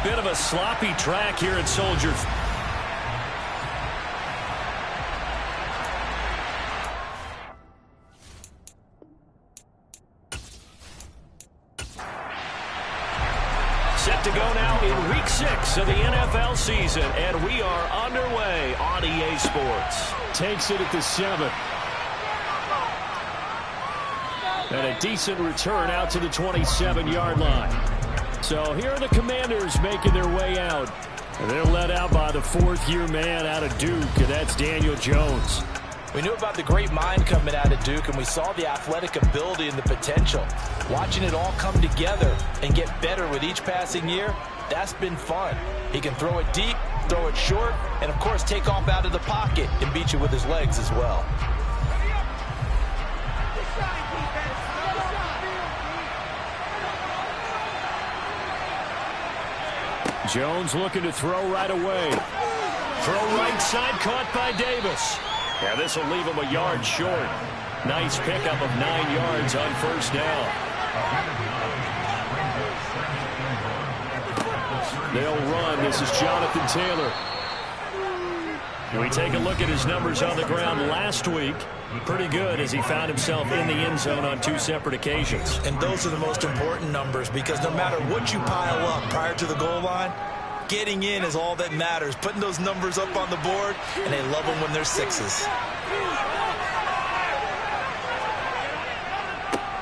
bit of a sloppy track here at Soldier Field. Set to go now in Week 6 of the NFL season, and we are underway on EA Sports. Takes it at the 7. And a decent return out to the 27-yard line. So here are the Commanders making their way out. And they're led out by the fourth-year man out of Duke, and that's Daniel Jones. We knew about the great mind coming out of Duke, and we saw the athletic ability and the potential. Watching it all come together and get better with each passing year, that's been fun. He can throw it deep, throw it short, and, of course, take off out of the pocket and beat you with his legs as well. Jones looking to throw right away. Throw right side, caught by Davis. Yeah, this will leave him a yard short. Nice pickup of 9 yards on first down. They'll run. This is Jonathan Taylor. We take a look at his numbers on the ground last week. Pretty good as he found himself in the end zone on 2 separate occasions. And those are the most important numbers because no matter what you pile up prior to the goal line, getting in is all that matters. Putting those numbers up on the board, and they love them when they're 6s.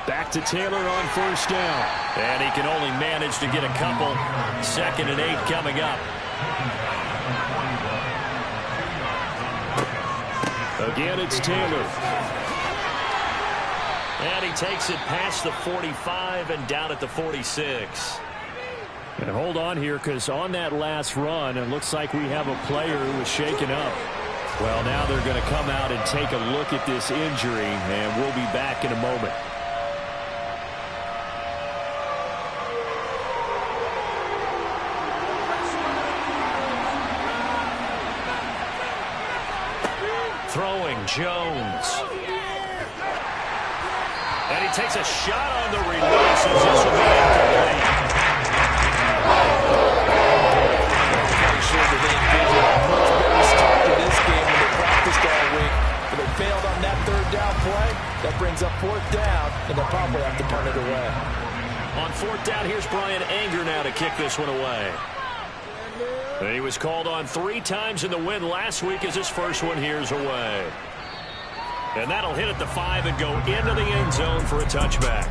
Back to Taylor on first down. And he can only manage to get a couple. 2nd and 8 coming up. Again, it's Taylor. And he takes it past the 45 and down at the 46. And hold on here, because on that last run, it looks like we have a player who was shaken up. Well, now they're going to come out and take a look at this injury, and we'll be back in a moment. Throwing Jones. And he takes a shot on the release as this will be incomplete. Pretty sure that they envisioned a much better start to this game when they practiced all week. But they failed on that 3rd down play. That brings up 4th down, and they'll probably have to punt it away. On 4th down, here's Brian Anger now to kick this one away. And he was called on 3 times in the win last week as his first one here's away. And that'll hit at the 5 and go into the end zone for a touchback.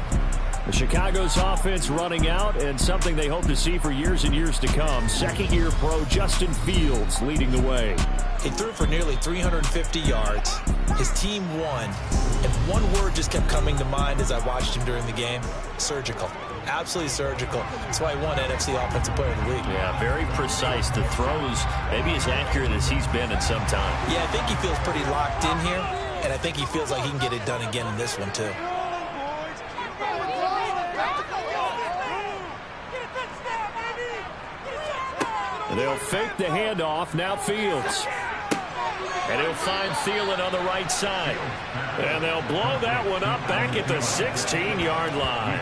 The Chicago's offense running out, and something they hope to see for years and years to come. 2nd-year pro Justin Fields leading the way. He threw for nearly 350 yards. His team won. And one word just kept coming to mind as I watched him during the game. Surgical. Absolutely surgical. That's why he won NFC Offensive Player of the Week. Yeah, very precise. The throws maybe as accurate as he's been in some time. Yeah, I think he feels pretty locked in here, and I think he feels like he can get it done again in this one, too. They'll fake the handoff. Now Fields. And he'll find Thielen on the right side. And they'll blow that one up back at the 16-yard line.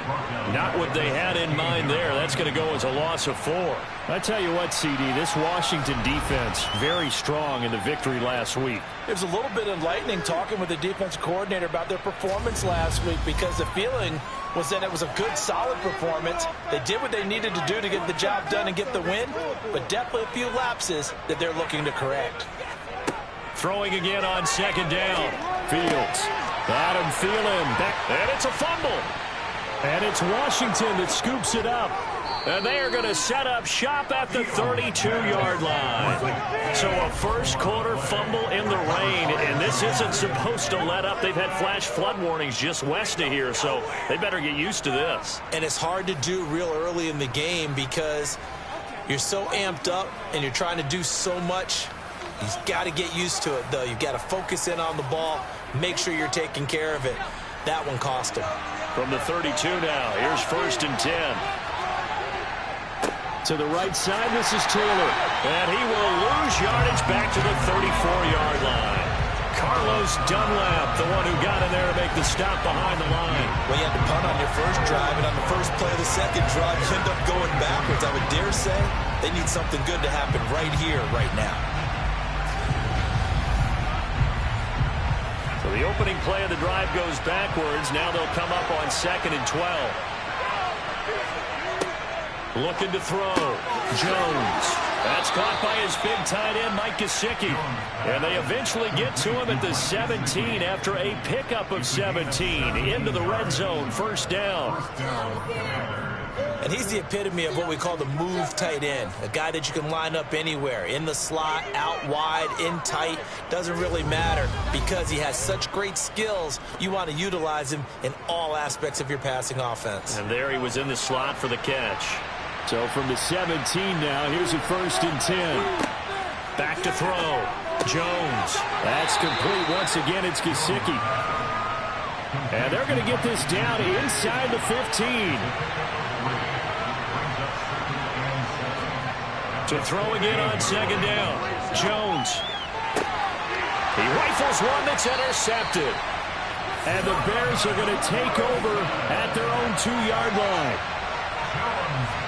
Not what they had in mind there. That's going to go as a loss of 4. I tell you what, CD, this Washington defense, very strong in the victory last week. It was a little bit enlightening talking with the defensive coordinator about their performance last week because the feeling was that it was a good, solid performance. They did what they needed to do to get the job done and get the win, but definitely a few lapses that they're looking to correct. Throwing again on 2nd down. Fields. Adam Thielen. And it's a fumble. And it's Washington that scoops it up. And they are going to set up shop at the 32-yard line. So a first-quarter fumble in the rain, and this isn't supposed to let up. They've had flash flood warnings just west of here, so they better get used to this. And it's hard to do real early in the game because you're so amped up and you're trying to do so much. You've got to get used to it, though. You've got to focus in on the ball, make sure you're taking care of it. That one cost him. From the 32 now, here's 1st and 10. To the right side, this is Taylor. And he will lose yardage back to the 34-yard line. Carlos Dunlap, the one who got in there to make the stop behind the line. Well, you had to punt on your first drive, and on the first play of the second drive, you end up going backwards. I would dare say They need something good to happen right here, right now. So the opening play of the drive goes backwards. Now they'll come up on 2nd and 12. Looking to throw. Jones. That's caught by his big tight end, Mike Gesicki. And they eventually get to him at the 17 after a pickup of 17. Into the red zone, first down. And he's the epitome of what we call the move tight end. A guy that you can line up anywhere. In the slot, out wide, in tight. Doesn't really matter because he has such great skills. You want to utilize him in all aspects of your passing offense. And there he was in the slot for the catch. So from the 17 now, here's a 1st and 10. Back to throw. Jones. That's complete. Once again, it's Gesicki. And they're going to get this down inside the 15. To throw again on 2nd down. Jones. He rifles one that's intercepted. And the Bears are going to take over at their own 2-yard line.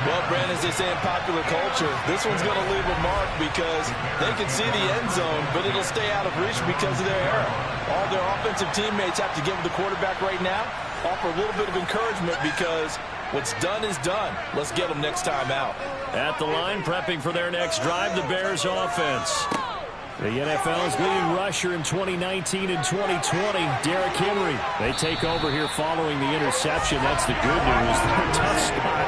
Well, Brandon, as they say in popular culture, this one's going to leave a mark because they can see the end zone, but it'll stay out of reach because of their error. All their offensive teammates have to give the quarterback right now, offer a little bit of encouragement because what's done is done. Let's get them next time out. At the line, prepping for their next drive, the Bears offense. The NFL's leading rusher in 2019 and 2020, Derrick Henry. They take over here following the interception. That's the good news. Their tough spot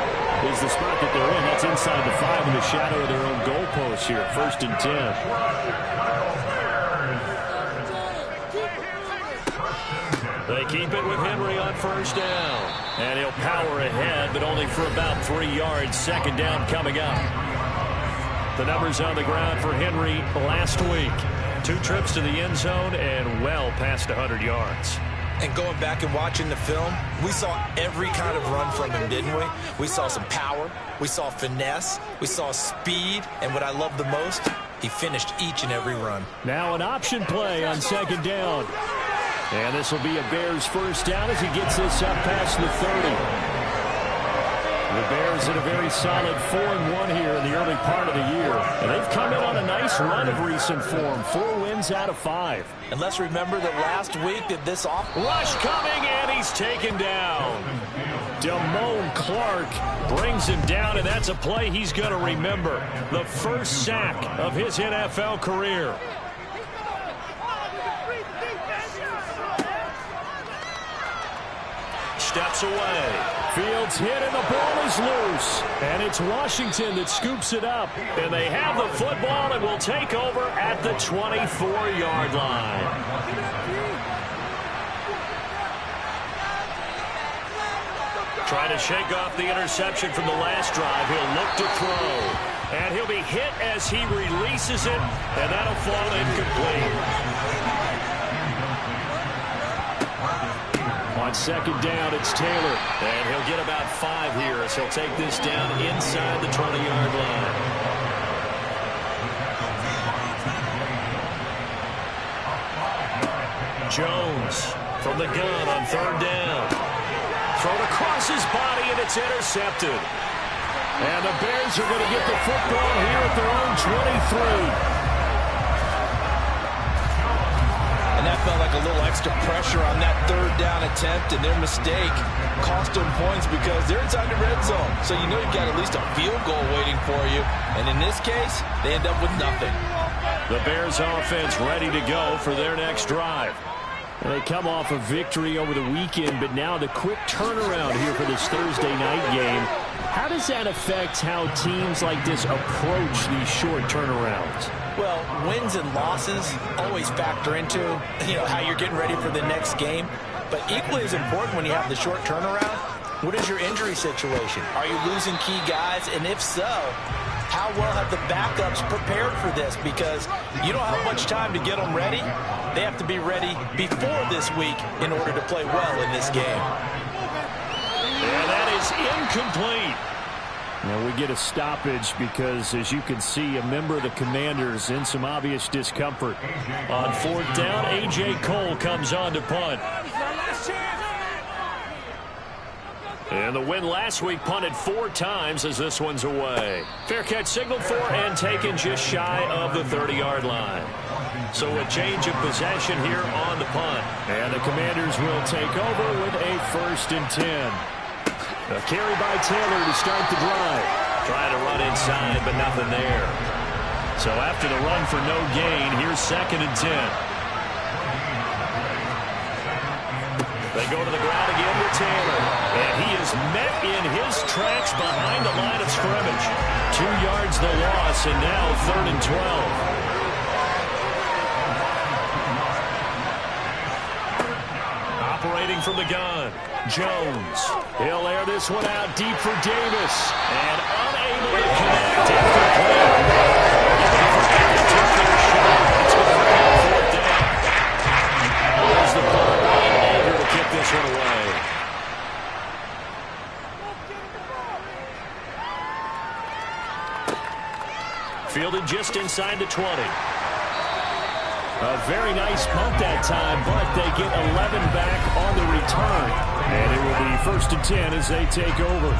is the spot that they're in. That's inside the 5 in the shadow of their own goalpost here. 1st and 10. They keep it with Henry on 1st down. And he'll power ahead, but only for about 3 yards. 2nd down coming up. The numbers on the ground for Henry last week. 2 trips to the end zone and well past 100 yards. And going back and watching the film, we saw every kind of run from him, didn't we? We saw some power. We saw finesse. We saw speed. And what I love the most, he finished each and every run. Now an option play on 2nd down. And this will be a Bears 1st down as he gets this up past the 30. The Bears in a very solid 4-1 here in the early part of the year. And they've come in on a nice run of recent form. 4 wins out of 5. And let's remember that last week that this rush coming, and he's taken down. Damone Clark brings him down, and that's a play he's going to remember. The first sack of his NFL career. Steps away. Fields hit and the ball is loose. And it's Washington that scoops it up. And they have the football and will take over at the 24-yard line. Trying to shake off the interception from the last drive. He'll look to throw. And he'll be hit as he releases it. And that'll fall incomplete. On 2nd down, it's Taylor. And he'll get about 5 here as he'll take this down inside the 20-yard line. Jones from the gun on 3rd down. Thrown across his body, and it's intercepted. And the Bears are going to get the football here at their own 23. And that felt like a little extra pressure on that 3rd down attempt, and their mistake cost them points because they're inside the red zone. So you know you've got at least a field goal waiting for you. And in this case, they end up with nothing. The Bears offense ready to go for their next drive. They come off a victory over the weekend, but now the quick turnaround here for this Thursday night game. How does that affect how teams like this approach these short turnarounds? Well, wins and losses always factor into, how you're getting ready for the next game. But equally as important when you have the short turnaround, what is your injury situation? Are you losing key guys? And if so, how well have the backups prepared for this? Because you don't have much time to get them ready. They have to be ready before this week in order to play well in this game. And that is incomplete. Now we get a stoppage because, as you can see, a member of the Commanders in some obvious discomfort. On 4th down, A.J. Cole comes on to punt. And the win last week punted 4 times as this one's away. Fair catch signaled for and taken just shy of the 30-yard line. So a change of possession here on the punt. And the Commanders will take over with a 1st and 10. A carry by Taylor to start the drive. Trying to run inside, but nothing there. So after the run for no gain, here's 2nd and 10. They go to the ground again with Taylor. And he is met in his tracks behind the line of scrimmage. 2 yards the loss, and now 3rd and 12. Operating from the gun, Jones. He'll air this one out deep for Davis. And unable to connect after play. There's the ball. Brian Anger to kick this one away. Fielded just inside the 20. A very nice punt that time, but they get 11 back on the return. And it will be 1st and 10 as they take over.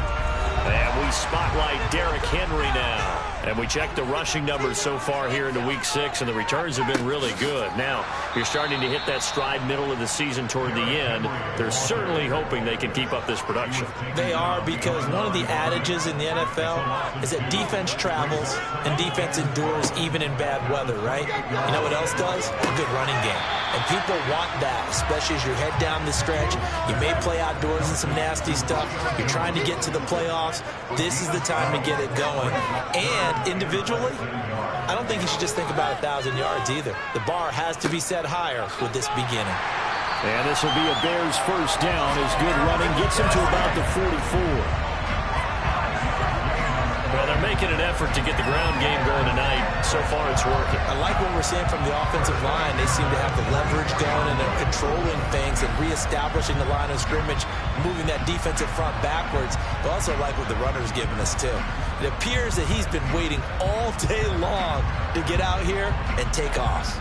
And we spotlight Derrick Henry now. And we check the rushing numbers so far here into Week 6, and the returns have been really good. Now, you're starting to hit that stride middle of the season toward the end. They're certainly hoping they can keep up this production. They are, because one of the adages in the NFL is that defense travels and defense endures even in bad weather, right? You know what else does? A good running game. And people want that, especially as you head down the stretch. You may play outdoors in some nasty stuff. You're trying to get to the playoffs. This is the time to get it going. And individually, I don't think you should just think about 1,000 yards either. The bar has to be set higher with this beginning. And this will be a Bears 1st down as good running gets him to about the 44. Well, they're making an effort to get the ground game going tonight. So far, it's working. I like what we're seeing from the offensive line. They seem to have the leverage going, and they're controlling things and reestablishing the line of scrimmage, moving that defensive front backwards. But also like what the runner's giving us, too. It appears that he's been waiting all day long to get out here and take off.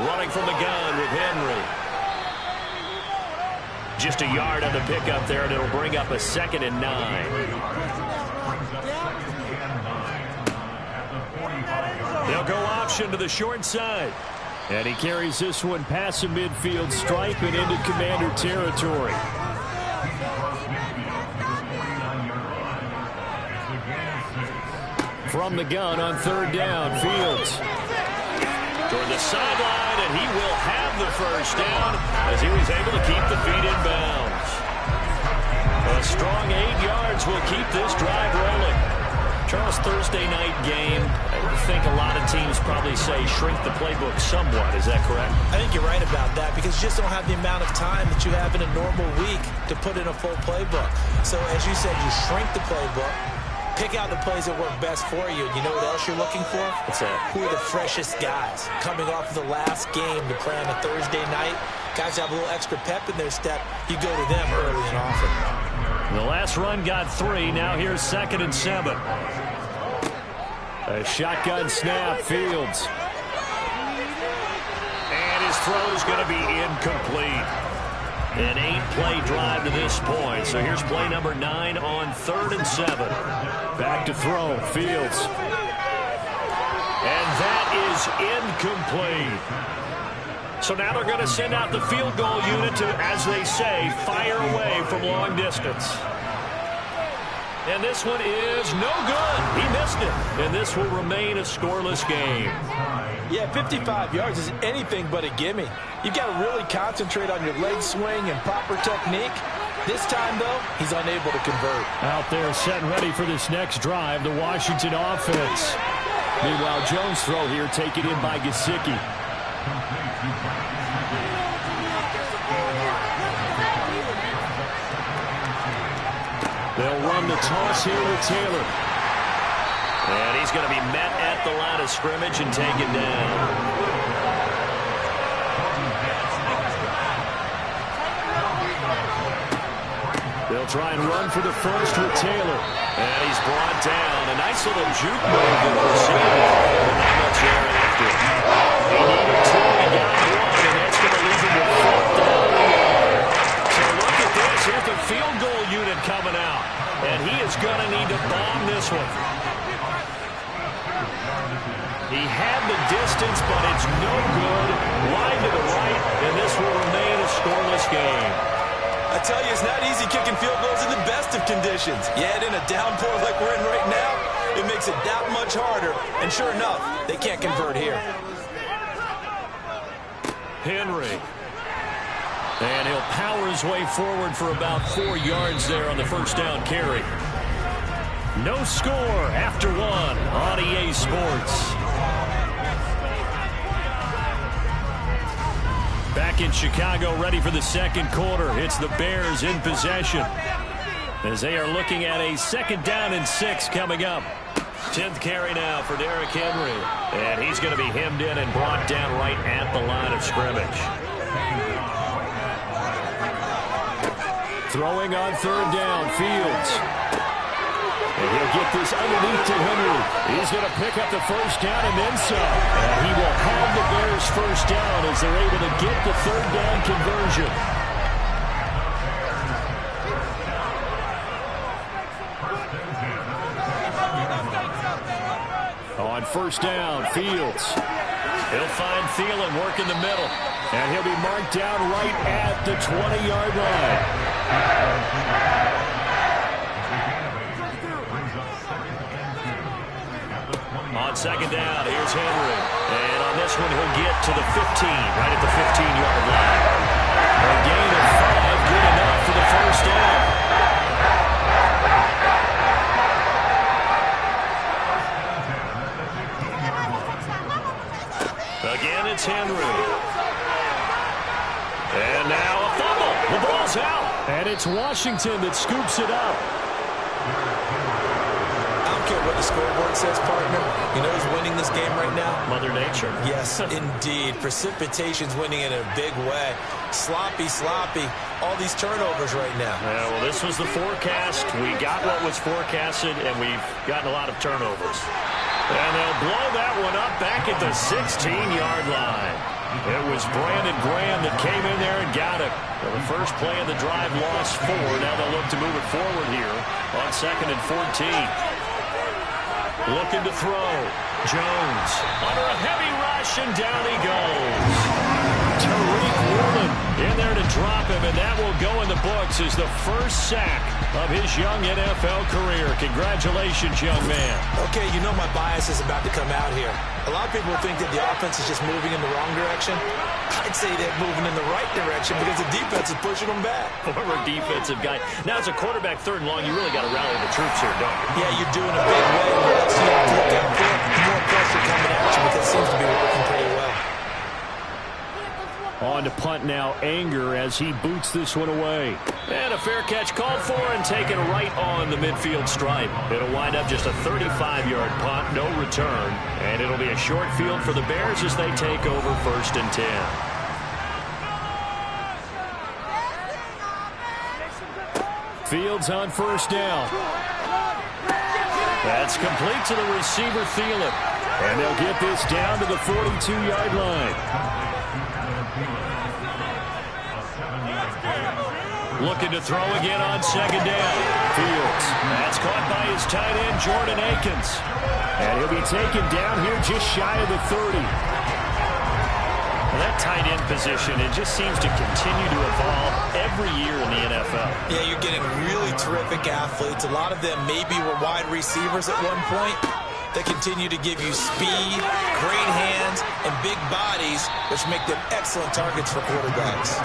Running from the gun with Henry. Just a yard on the pickup there, and it'll bring up a 2nd and 9. They'll go option to the short side. And he carries this one past the midfield stripe and into Commander territory. From the gun on 3rd down, Fields. Toward the sideline, and he will have the 1st down as he was able to keep the feet in bounds. A strong 8 yards will keep this drive rolling. Charles, Thursday night game, I think a lot of teams probably say shrink the playbook somewhat. Is that correct? I think you're right about that, because you just don't have the amount of time that you have in a normal week to put in a full playbook. So as you said, you shrink the playbook. Pick out the plays that work best for you. You know what else you're looking for? What's that? Who are the freshest guys coming off of the last game to play on a Thursday night? Guys have a little extra pep in their step. You go to them early and often. The last run got 3. Now here's 2nd and 7. A shotgun snap, Fields. And his throw's going to be incomplete. An 8-play drive to this point. So here's play number 9 on 3rd and 7. Back to throw, Fields. And that is incomplete. So now they're going to send out the field goal unit to, as they say, fire away from long distance. And this one is no good. He missed it. And this will remain a scoreless game. Yeah, 55 yards is anything but a gimme. You've got to really concentrate on your leg swing and proper technique. This time, though, he's unable to convert. Out there set and ready for this next drive, the Washington offense. Meanwhile, Jones' throw here taken in by Gesicki. They'll run the toss here with Taylor. And he's going to be met at the line of scrimmage and taken down. They'll try and run for the first with Taylor. And he's brought down. A nice little juke move to the receiver. But not much there after. He needed 2, he got 1, and that's going to leave him with 4th down and 1. So look at this. Here's the field goal unit coming out. And he is going to need to bomb this one. He had the distance, but it's no good. Wide to the right, and this will remain a scoreless game. I tell you, it's not easy kicking field goals in the best of conditions. You add in a downpour like we're in right now, it makes it that much harder. And sure enough, they can't convert here. Henry. And he'll power his way forward for about 4 yards there on the first down carry. No score after 1 on EA Sports. Back in Chicago, ready for the second quarter. It's the Bears in possession as they are looking at a 2nd down and 6 coming up. 10th carry now for Derrick Henry. And he's going to be hemmed in and brought down right at the line of scrimmage. Throwing on 3rd down, Fields. And he'll get this underneath to Henry. He's going to pick up the first down and then some. And he will have the Bears first down as they're able to get the 3rd down conversion. On 1st down, Fields. He'll find Thielen working the middle. And he'll be marked down right at the 20-yard line. On 2nd down, here's Henry. And on this one, he'll get to the 15, right at the 15-yard line. A gain of 5, good enough for the first down. Again, it's Henry. And now a fumble. The ball's out. And it's Washington that scoops it up. I don't care what the scoreboard says, partner. You know who's winning this game right now? Mother Nature. Yes, indeed. Precipitation's winning in a big way. Sloppy. All these turnovers right now. Yeah, well, this was the forecast. We got what was forecasted, and we've gotten a lot of turnovers. And they'll blow that one up back at the 16-yard line. It was Brandon Graham that came in there and got it. Well, the first play of the drive lost 4. Now they'll look to move it forward here on 2nd and 14. Looking to throw. Jones under a heavy rush, and down he goes. Tariq Woolen in there to drop him, and that will go in the books as the first sack of his young NFL career. Congratulations, young man. Okay, you know my bias is about to come out here. A lot of people think that the offense is just moving in the wrong direction. I'd say they're moving in the right direction because the defense is pushing them back. Former defensive guy. Now, as a quarterback, 3rd and long, you really got to rally the troops here, don't you? Yeah, you're doing a big way. What else you have to look out for? More pressure coming at you, but that seems to be working pretty well. On to punt now, Anger as he boots this one away. And a fair catch called for and taken right on the midfield stripe. It'll wind up just a 35-yard punt, no return. And it'll be a short field for the Bears as they take over 1st and 10. Fields on 1st down. That's complete to the receiver, Thielen. And they'll get this down to the 42-yard line. Looking to throw again on 2nd down. Fields. That's caught by his tight end, Jordan Akins. And he'll be taken down here just shy of the 30. Well, that tight end position, it just seems to continue to evolve every year in the NFL. Yeah, you're getting really terrific athletes. A lot of them maybe were wide receivers at one point. They continue to give you speed, great hands, and big bodies, which make them excellent targets for quarterbacks.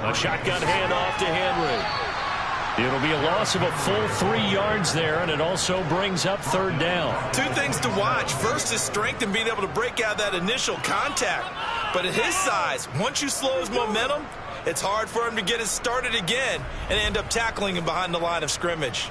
A shotgun handoff to Henry. It'll be a loss of a full 3 yards there, and it also brings up 3rd down. 2 things to watch. First is strength and being able to break out that initial contact. But at his size, once you slow his momentum, it's hard for him to get it started again and end up tackling him behind the line of scrimmage.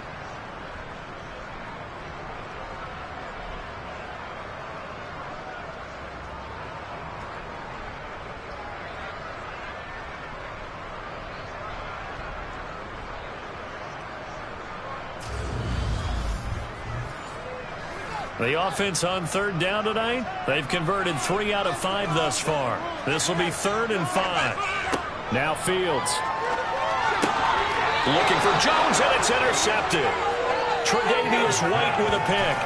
The offense on third down tonight, they've converted 3 out of 5 thus far. This will be 3rd and 5. Now Fields. Looking for Jones, and it's intercepted. Tre'Davious White with a pick.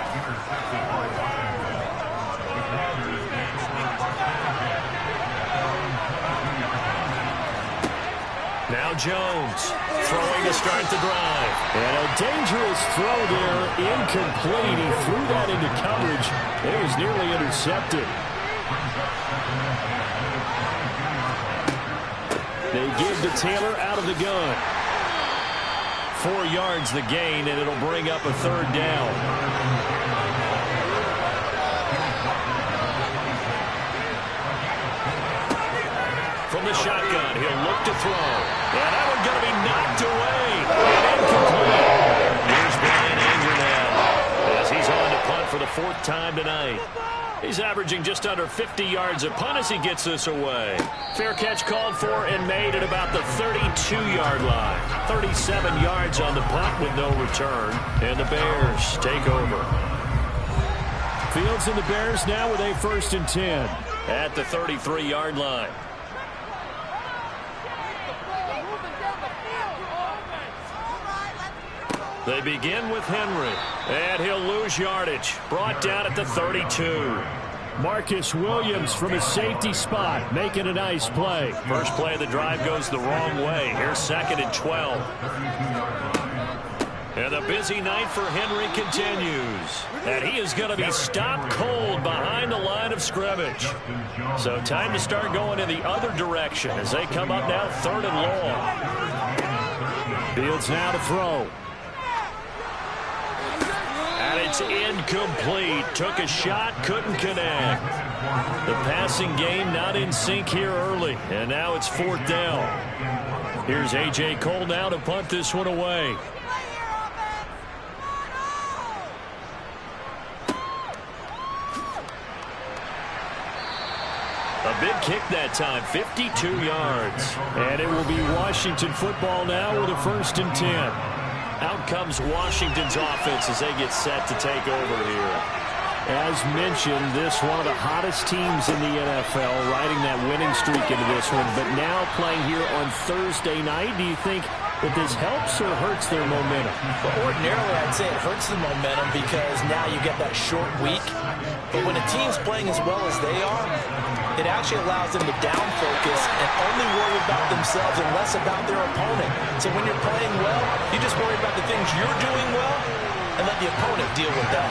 Now Jones throwing to start the drive. And a dangerous throw there, incomplete. He threw that into coverage. It was nearly intercepted. They give to Taylor out of the gun. 4 yards the gain, and it'll bring up a 3rd down. From the shotgun, he'll look to throw. And that one going to be knocked away. And incomplete. Here's Brian Anger now, as he's on to punt for the 4th time tonight. He's averaging just under 50 yards a punt as he gets this away. Fair catch called for and made at about the 32-yard line. 37 yards on the punt with no return. And the Bears take over. Fields and the Bears now with a 1st and 10. At the 33-yard line. They begin with Henry, and he'll lose yardage. Brought down at the 32. Marcus Williams from his safety spot, making a nice play. First play of the drive goes the wrong way. Here's 2nd and 12. And the busy night for Henry continues. And he is going to be stopped cold behind the line of scrimmage. So time to start going in the other direction as they come up now 3rd and long. Fields now to throw. And it's incomplete. Took a shot, couldn't connect. The passing game not in sync here early. And now it's 4th down. Here's A.J. Cole now to punt this one away. A big kick that time, 52 yards. And it will be Washington football now with a 1st and 10. Out comes Washington's offense as they get set to take over here. As mentioned, this one of the hottest teams in the NFL, riding that winning streak into this one. But now playing here on Thursday night, do you think that this helps or hurts their momentum? Well, ordinarily, I'd say it hurts the momentum because now you get that short week. But when a team's playing as well as they are, it actually allows them to down focus and only worry about themselves and less about their opponent. So when you're playing well, you just worry about the things you're doing well and let the opponent deal with that.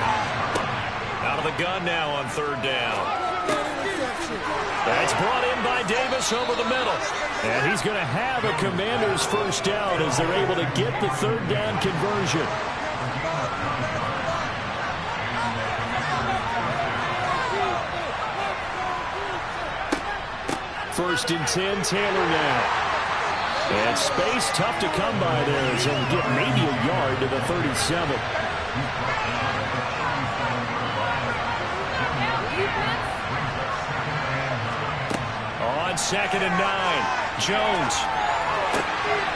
Out of the gun now on 3rd down. That's brought in by Davis over the middle. And he's going to have a Commander's 1st down as they're able to get the 3rd down conversion. First and 10, Taylor now. And space tough to come by there as he'll get maybe a yard to the 37. On 2nd and 9, Jones.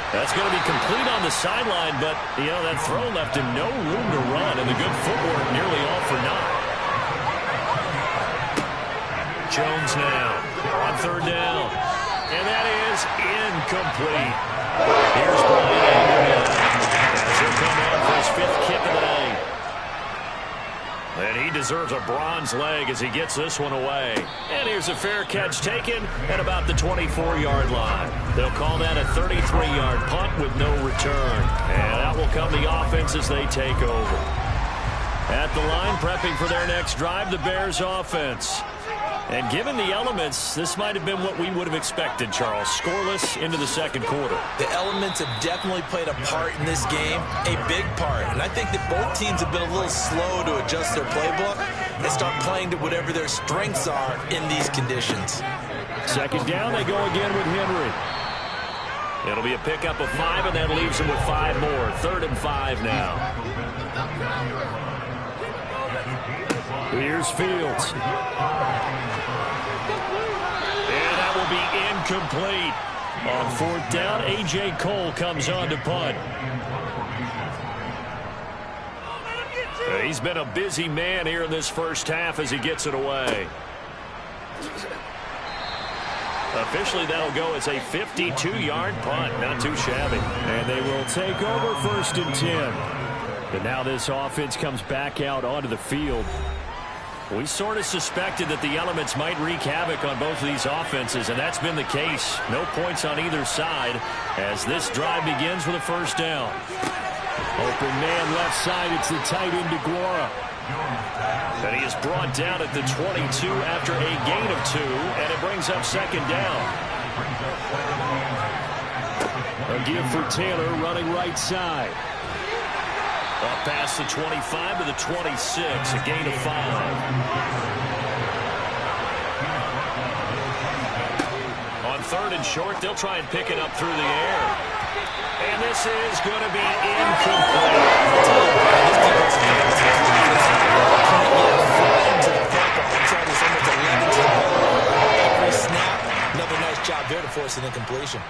That's going to be complete on the sideline, but, you know, that throw left him no room to run, and the good footwork nearly all for naught. Jones now on 3rd down. And that is incomplete. Here's Brian Anger as he'll come on for his 5th kick of the night. And he deserves a bronze leg as he gets this one away. And here's a fair catch taken at about the 24-yard line. They'll call that a 33-yard punt with no return. And out will come the offense as they take over. At the line, prepping for their next drive, the Bears offense. And given the elements, this might have been what we would have expected, Charles. Scoreless into the 2nd quarter. The elements have definitely played a part in this game, a big part. And I think that both teams have been a little slow to adjust their playbook and start playing to whatever their strengths are in these conditions. 2nd down, they go again with Henry. It'll be a pickup of 5, and that leaves him with 5 more. 3rd and 5 now. Here's Fields. And that will be incomplete. On 4th down, A.J. Cole comes on to punt. He's been a busy man here in this first half as he gets it away. Officially, that'll go as a 52-yard punt. Not too shabby. And they will take over 1st and 10. And now this offense comes back out onto the field. We sort of suspected that the elements might wreak havoc on both of these offenses, and that's been the case. No points on either side as this drive begins with a 1st down. Open man left side. It's the tight end DeGuara. And he is brought down at the 22 after a gain of 2, and it brings up 2nd down. A give for Taylor running right side. Up past the 25 to the 26, a gain of 5. On 3rd and short, they'll try and pick it up through the air. And this is going to be incomplete. Another nice job there to force an incompletion.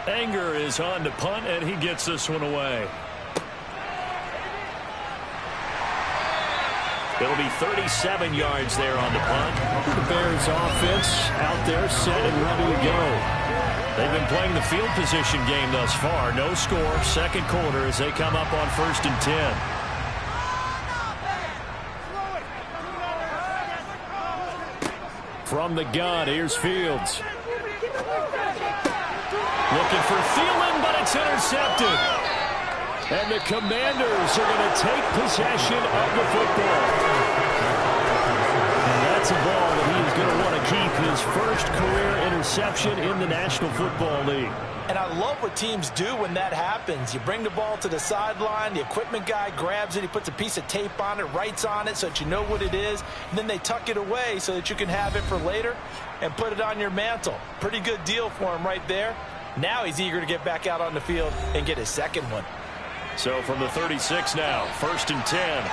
Anger is on to punt, and he gets this one away. It'll be 37 yards there on the punt. The Bears offense out there set and ready to go. They've been playing the field position game thus far. No score, 2nd quarter as they come up on 1st and 10. From the gun, here's Fields. Looking for Thielen, but it's intercepted. And the Commanders are going to take possession of the football. And that's a ball that he is going to want to keep, his first career interception in the National Football League. And I love what teams do when that happens. You bring the ball to the sideline, the equipment guy grabs it, he puts a piece of tape on it, writes on it so that you know what it is, and then they tuck it away so that you can have it for later and put it on your mantle. Pretty good deal for him right there. Now he's eager to get back out on the field and get his 2nd one. So from the 36 now, 1st and 10.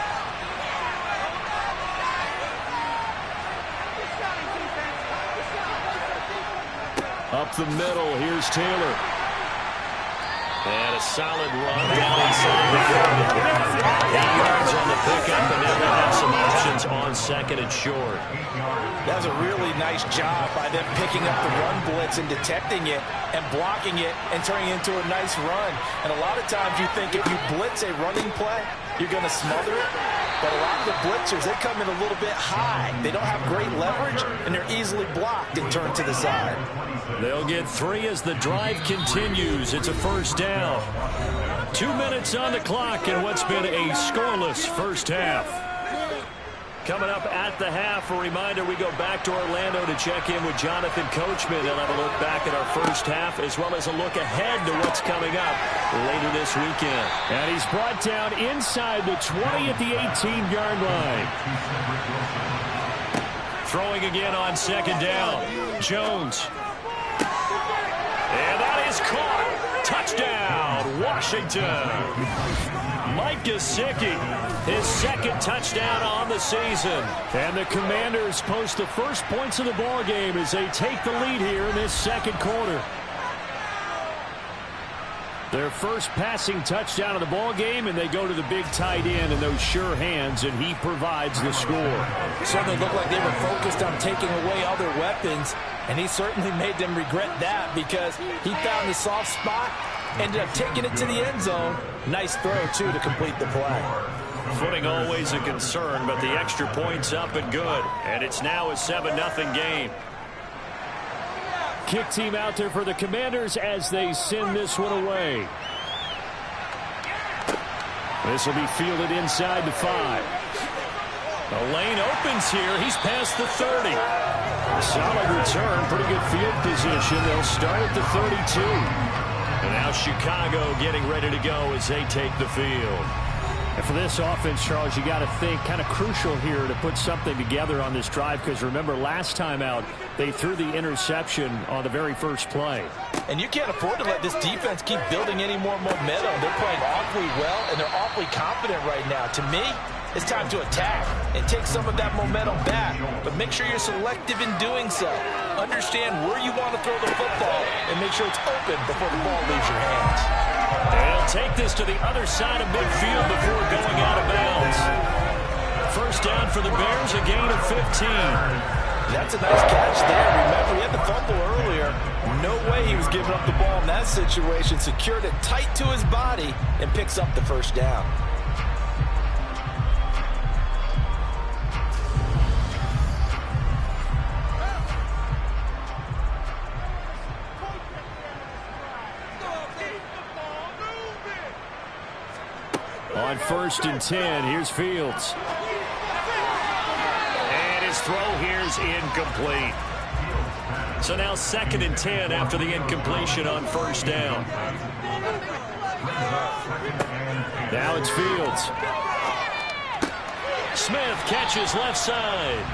Up the middle, here's Taylor. And a solid run down inside the 40. 8 yards on the pickup, and now they'll have some options on 2nd and short. That was a really nice job by them picking up the run blitz and detecting it and blocking it and turning it into a nice run. And a lot of times you think if you blitz a running play, you're going to smother it. But a lot of the blitzers, they come in a little bit high. They don't have great leverage, and they're easily blocked and turned to the side. They'll get 3 as the drive continues. It's a 1st down. 2 minutes on the clock in what's been a scoreless first half. Coming up at the half, a reminder, we go back to Orlando to check in with Jonathan Coachman. He'll have a look back at our first half as well as a look ahead to what's coming up later this weekend. And he's brought down inside the 20 at the 18-yard line. Throwing again on 2nd down. Jones. And that is caught. Touchdown, Washington. Mike Gesicki, his 2nd touchdown on the season. And the Commanders post the first points of the ball game as they take the lead here in this 2nd quarter. Their first passing touchdown of the ball game, and they go to the big tight end and those sure hands, and he provides the score. Certainly looked like they were focused on taking away other weapons, and he certainly made them regret that because he found the soft spot, ended up taking it to the end zone. Nice throw, too, to complete the play. Footing always a concern, but the extra point's up and good. And it's now a 7-0 game. Kick team out there for the Commanders as they send this one away. This will be fielded inside the 5. The lane opens here. He's past the 30. Solid return, pretty good field position. They'll start at the 32. And now Chicago getting ready to go as they take the field. And for this offense, Charles, you got to think kind of crucial here to put something together on this drive because remember last time out they threw the interception on the very first play. And you can't afford to let this defense keep building any more momentum. They're playing awfully well and they're awfully confident right now. To me, it's time to attack and take some of that momentum back. But make sure you're selective in doing so. Understand where you want to throw the football and make sure it's open before the ball leaves your hands. They'll take this to the other side of midfield before going out of bounds. First down for the Bears, a gain of 15. That's a nice catch there. Remember, he had the fumble earlier. No way he was giving up the ball in that situation. Secured it tight to his body and picks up the first down. On 1st and 10, here's Fields. And his throw here's incomplete. So now 2nd and 10 after the incompletion on 1st down. Now it's Fields. Smith catches left side.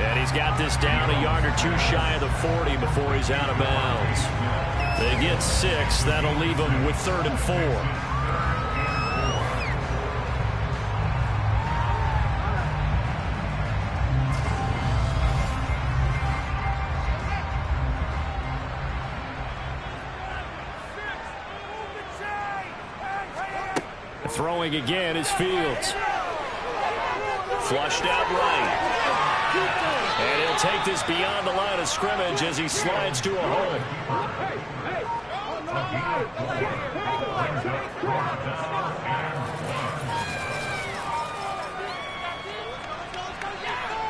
And he's got this down a yard or two shy of the 40 before he's out of bounds. They get 6. That'll leave them with 3rd and 4. Throwing again is Fields. Flushed out right. And he'll take this beyond the line of scrimmage as he slides to a hole.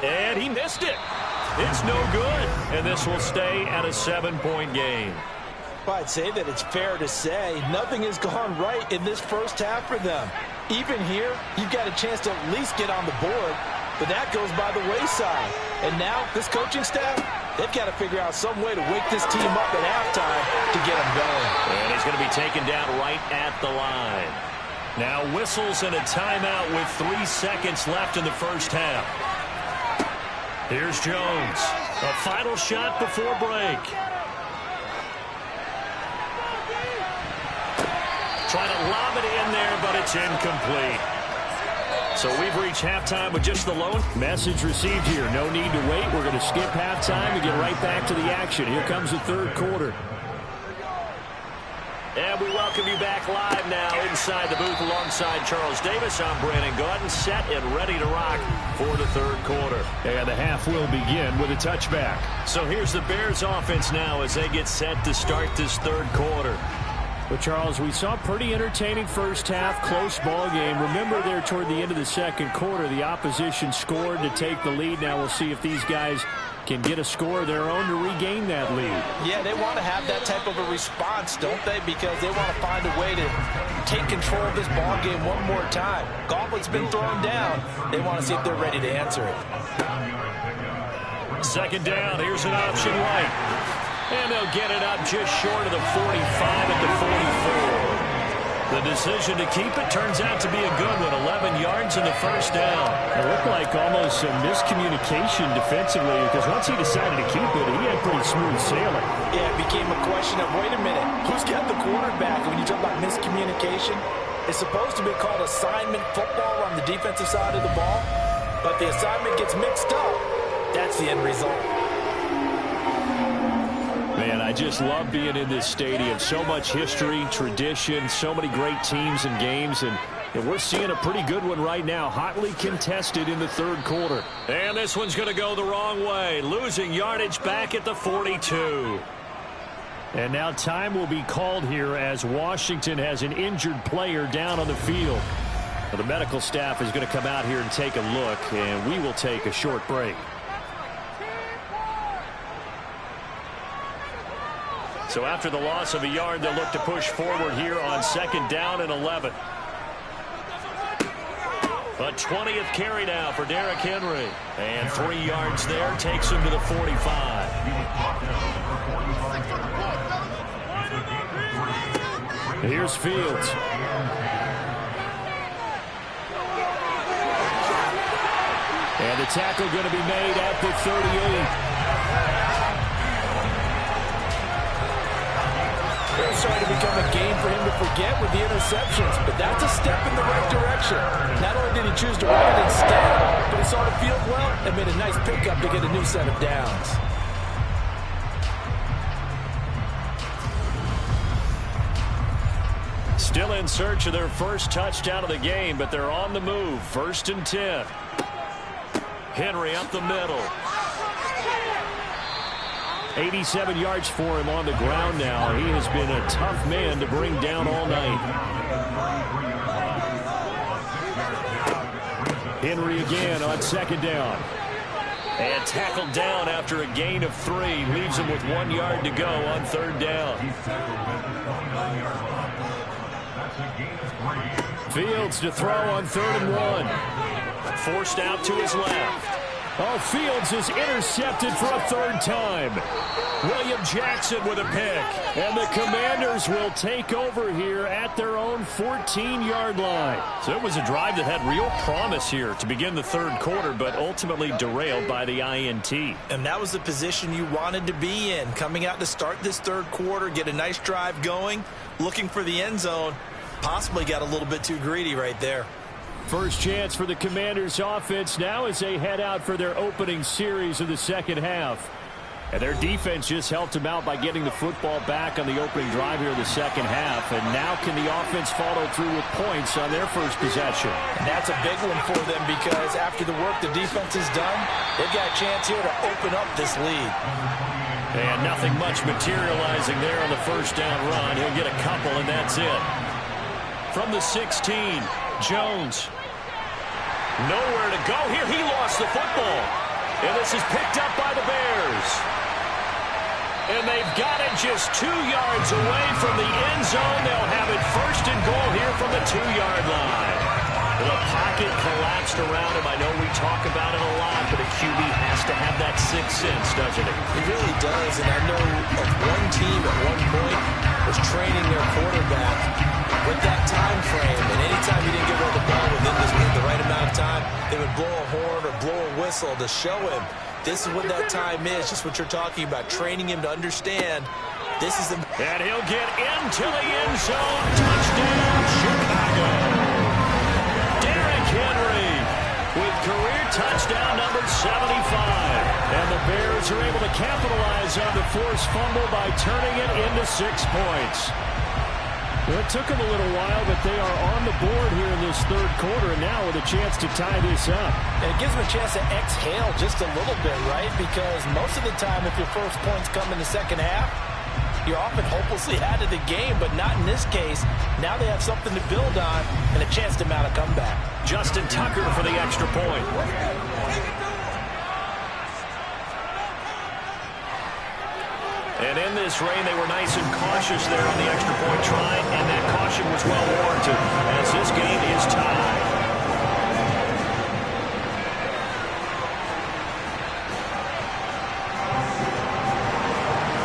And he missed it. It's no good. And this will stay at a 7-point game. I'd say that it's fair to say nothing has gone right in this first half for them. Even here, you've got a chance to at least get on the board, but that goes by the wayside. And now, this coaching staff, they've got to figure out some way to wake this team up at halftime to get them going. And he's going to be taken down right at the line. Now whistles and a timeout with 3 seconds left in the first half. Here's Jones. A final shot before break. Trying to lob it in there, but it's incomplete. So we've reached halftime with just the lone. Message received here. No need to wait. We're going to skip halftime and get right back to the action. Here comes the 3rd quarter. And we welcome you back live now inside the booth alongside Charles Davis. I'm Brandon Gaudin, set and ready to rock for the 3rd quarter. And the half will begin with a touchback. So here's the Bears offense now as they get set to start this 3rd quarter. But, Charles, we saw a pretty entertaining first half, close ball game. Remember there toward the end of the 2nd quarter, the opposition scored to take the lead. Now we'll see if these guys can get a score of their own to regain that lead. Yeah, they want to have that type of a response, don't they? Because they want to find a way to take control of this ball game one more time. Gauntlet's been thrown down. They want to see if they're ready to answer it. 2nd down. Here's an option right. And they'll get it up just short of the 45 at the 44. The decision to keep it turns out to be a good one. 11 yards in the first down. It looked like almost some miscommunication defensively because once he decided to keep it, he had pretty smooth sailing. Yeah, it became a question of, wait a minute, who's got the quarterback? When you talk about miscommunication, it's supposed to be called assignment football on the defensive side of the ball. But the assignment gets mixed up. That's the end result. Man, I just love being in this stadium. So much history, tradition, so many great teams and games, and we're seeing a pretty good one right now, hotly contested in the 3rd quarter. And this one's going to go the wrong way, losing yardage back at the 42. And now time will be called here as Washington has an injured player down on the field. Well, the medical staff is going to come out here and take a look, and we will take a short break. So after the loss of a yard, they'll look to push forward here on 2nd down and 11. A 20th carry now for Derrick Henry. And 3 yards there takes him to the 45. Here's Fields. And the tackle going to be made at the 38. It's starting to become a game for him to forget with the interceptions, but that's a step in the right direction. Not only did he choose to run it instead, but he saw the field well and made a nice pickup to get a new set of downs. Still in search of their first touchdown of the game, but they're on the move. 1st and 10. Henry up the middle. 87 yards for him on the ground now. He has been a tough man to bring down all night. Henry again on 2nd down. And tackled down after a gain of 3. Leaves him with 1 yard to go on 3rd down. Fields to throw on 3rd and 1. Forced out to his left. Oh, Fields is intercepted for a 3rd time. William Jackson with a pick. And the Commanders will take over here at their own 14-yard line. So it was a drive that had real promise here to begin the 3rd quarter, but ultimately derailed by the INT. And that was the position you wanted to be in. Coming out to start this 3rd quarter, get a nice drive going, looking for the end zone. Possibly got a little bit too greedy right there. First chance for the Commanders offense now as they head out for their opening series of the 2nd half. And their defense just helped them out by getting the football back on the opening drive here of the 2nd half. And now can the offense follow through with points on their first possession? And that's a big one for them because after the work the defense has done, they've got a chance here to open up this lead. And nothing much materializing there on the 1st down run. He'll get a couple, and that's it. From the 16, Jones. Nowhere to go here. He lost the football. And this is picked up by the Bears. And they've got it just 2 yards away from the end zone. They'll have it 1st and goal here from the 2-yard line. The pocket collapsed around him. I know we talk about it a lot, but a QB has to have that sixth sense, doesn't it? He really does. And I know of one team at one point was training their quarterback with that time frame, and anytime he didn't get rid of the ball within the right amount of time, they would blow a horn or blow a whistle to show him this is what that time is, just what you're talking about, training him to understand this is the... And he'll get into the end zone. Touchdown, Chicago. Derrick Henry with career touchdown number 75. And the Bears are able to capitalize on the forced fumble by turning it into 6 points. Well, it took them a little while, but they are on the board here in this 3rd quarter, and now with a chance to tie this up. And it gives them a chance to exhale just a little bit, right? Because most of the time, if your first points come in the 2nd half, you're often hopelessly out of the game, but not in this case. Now they have something to build on and a chance to mount a comeback. Justin Tucker for the extra point. And in this rain, they were nice and cautious there on the extra point try, and that caution was well warranted as this game is tied.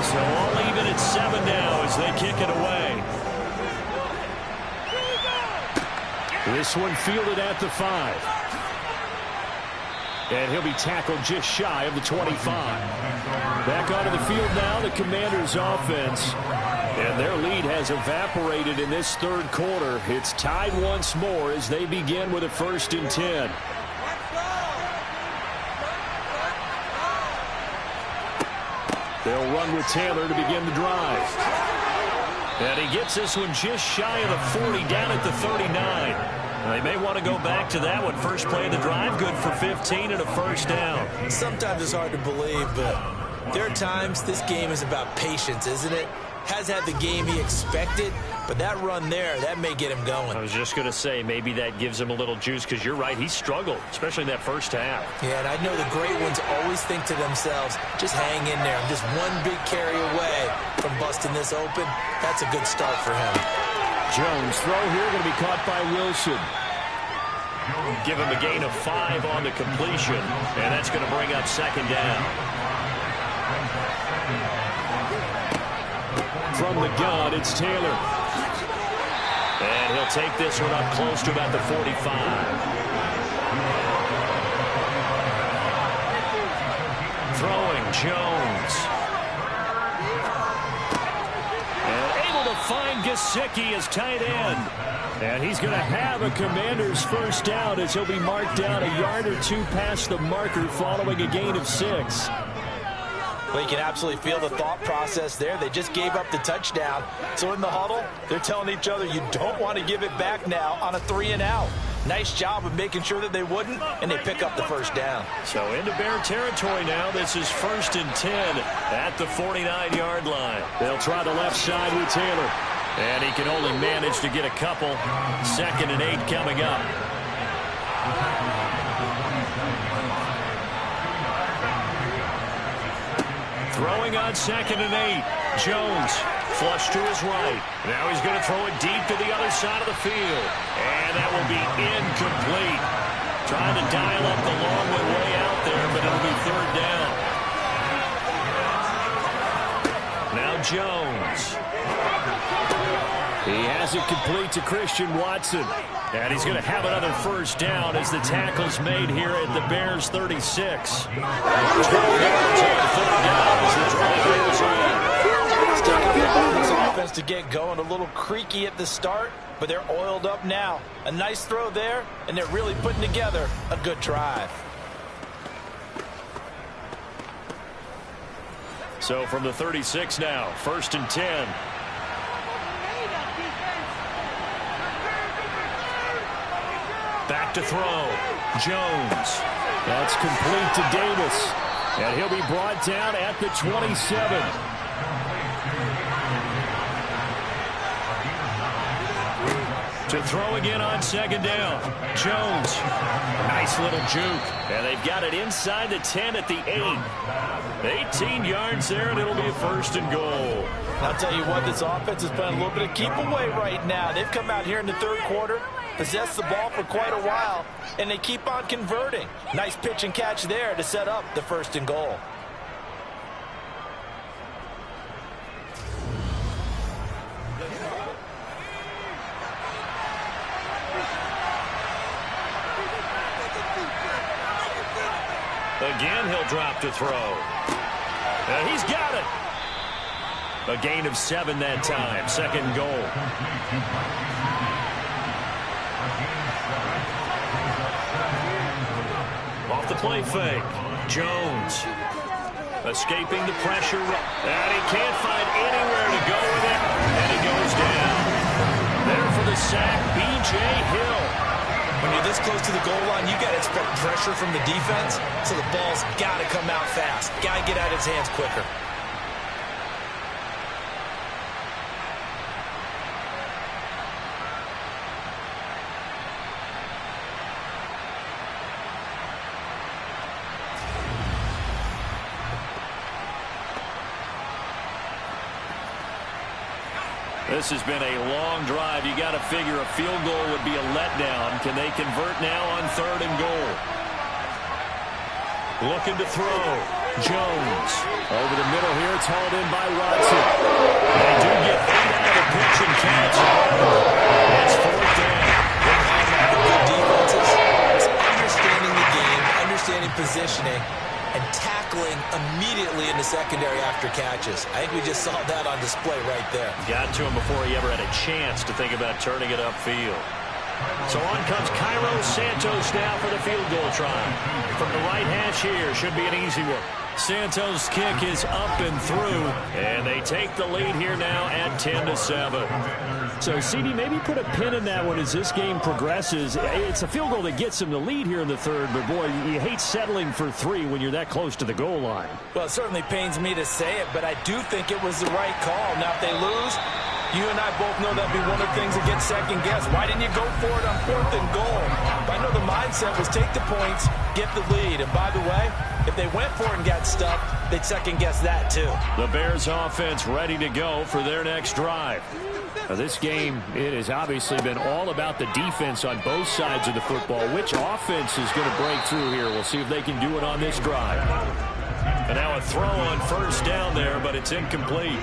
So all even at 7 now as they kick it away. This one fielded at the 5. And he'll be tackled just shy of the 25. Back onto the field now, the Commanders' offense. And their lead has evaporated in this 3rd quarter. It's tied once more as they begin with a 1st and 10. They'll run with Taylor to begin the drive. And he gets this one just shy of the 40, down at the 39. They may want to go back to that one. First play of the drive, good for 15 and a 1st down. Sometimes it's hard to believe, but there are times this game is about patience, isn't it? Has had the game he expected, but that run there, that may get him going. I was just going to say, maybe that gives him a little juice, because you're right, he struggled, especially in that 1st half. Yeah, and I know the great ones always think to themselves, just hang in there. I'm just one big carry away from busting this open. That's a good start for him. Jones throw here going to be caught by Wilson. Give him a gain of 5 on the completion, and that's going to bring up 2nd down. From the gun, it's Taylor. And he'll take this one up close to about the 45. Throwing, Jones. And able to find Gesicki as tight end. And he's going to have a Commander's 1st down as he'll be marked down a yard or 2 past the marker following a gain of 6. Well, you can absolutely feel the thought process there. They just gave up the touchdown. So in the huddle, they're telling each other, you don't want to give it back now on a 3-and-out. Nice job of making sure that they wouldn't, and they pick up the first down. So into Bear territory now. This is 1st and 10 at the 49-yard line. They'll try the left side with Taylor. And he can only manage to get a couple. 2nd and 8 coming up. Throwing on 2nd and 8. Jones flush to his right. Now he's going to throw it deep to the other side of the field. And that will be incomplete. Trying to dial up the long way out there, but it'll be 3rd down. Now Jones. He has it complete to Christian Watson. And he's going to have another 1st down as the tackle's made here at the Bears 36. 12 yards on 3rd down as the drive goes on. It's taking this offense to get going. A little creaky at the start, but they're oiled up now. A nice throw there, and they're really putting together a good drive. So from the 36 now, 1st and 10. Back to throw. Jones. That's complete to Davis. And he'll be brought down at the 27. To throw again on 2nd down. Jones. Nice little juke. And they've got it inside the 10 at the 8. 18 yards there, and it'll be a 1st and goal. I'll tell you what, this offense is playing a little bit of keep away right now. They've come out here in the 3rd quarter, possessed the ball for quite a while, and they keep on converting. Nice pitch and catch there to set up the 1st and goal. Again, he'll drop to throw. He's got it. A gain of 7 that time. 2nd goal. Off the play fake. Jones. Escaping the pressure. And he can't find anywhere to go with it. And he goes down. There for the sack, B.J. Hill. When you're this close to the goal line, you got to expect pressure from the defense, so the ball's got to come out fast. Got to get out of his hands quicker. This has been a long drive. You got to figure a field goal would be a letdown. Can they convert now on 3rd and goal? Looking to throw. Jones. Over the middle here. It's hauled in by Watson. They do get 8 out of the pitch and catch. It's 4th down. Good defenses. It's understanding the game, understanding positioning, and tackling immediately in the secondary after catches. I think we just saw that on display right there. Got to him before he ever had a chance to think about turning it upfield. So on comes Cairo Santos now for the field goal try. From the right hash here, should be an easy one. Santos' kick is up and through, and they take the lead here now at 10-7. So, CD, maybe put a pin in that one as this game progresses. It's a field goal that gets them the lead here in the 3rd, but, boy, you hate settling for 3 when you're that close to the goal line. Well, it certainly pains me to say it, but I do think it was the right call. Now, if they lose, you and I both know that'd be one of the things that gets second-guessed. Why didn't you go for it on 4th and goal? But I know the mindset was take the points, get the lead. And, by the way, if they went for it and got stuffed, they'd second-guess that, too. The Bears offense ready to go for their next drive. Now, this game, it has obviously been all about the defense on both sides of the football. Which offense is going to break through here? We'll see if they can do it on this drive. And now a throw on 1st down there, but it's incomplete.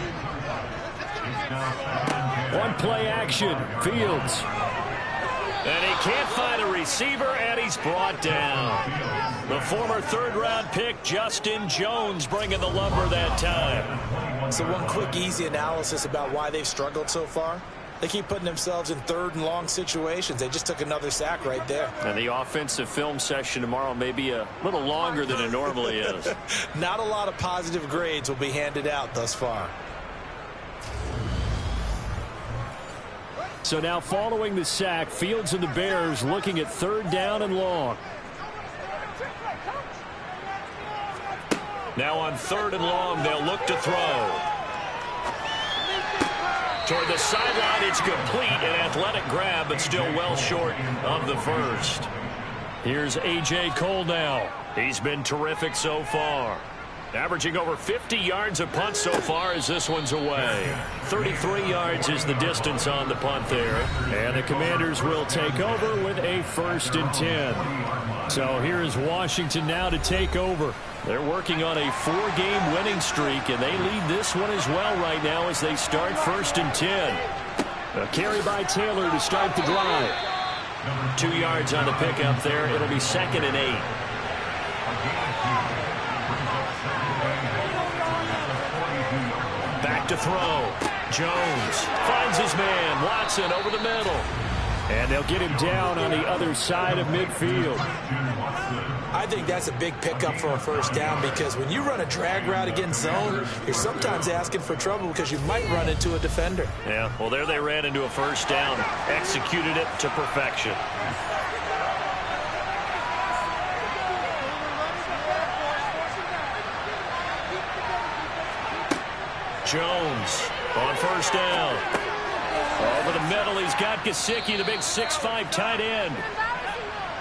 One play action. Fields. And he can't find a receiver, and he's brought down. The former 3rd-round pick, Justin Jones, bringing the lumber that time. So one quick, easy analysis about why they've struggled so far. They keep putting themselves in 3rd and long situations. They just took another sack right there. And the offensive film session tomorrow may be a little longer than it normally is. Not a lot of positive grades will be handed out thus far. So now following the sack, Fields and the Bears looking at 3rd down and long. Now on 3rd and long, they'll look to throw. Toward the sideline, it's complete. An athletic grab, but still well short of the first. Here's A.J. Cole now. He's been terrific so far. Averaging over 50 yards a punt so far as this one's away. 33 yards is the distance on the punt there. And the Commanders will take over with a 1st and 10. So here's Washington now to take over. They're working on a 4-game winning streak, and they lead this one as well right now as they start 1st and 10. A carry by Taylor to start the drive. 2 yards on the pickup there. It'll be 2nd and 8. Back to throw. Jones finds his man. Watson over the middle. And they'll get him down on the other side of midfield. I think that's a big pickup for a 1st down because when you run a drag route against zone, you're sometimes asking for trouble because you might run into a defender. Yeah, well, there they ran into a 1st down. Executed it to perfection. Jones on 1st down. Over the middle, he's got Gesicki, the big 6'5" tight end.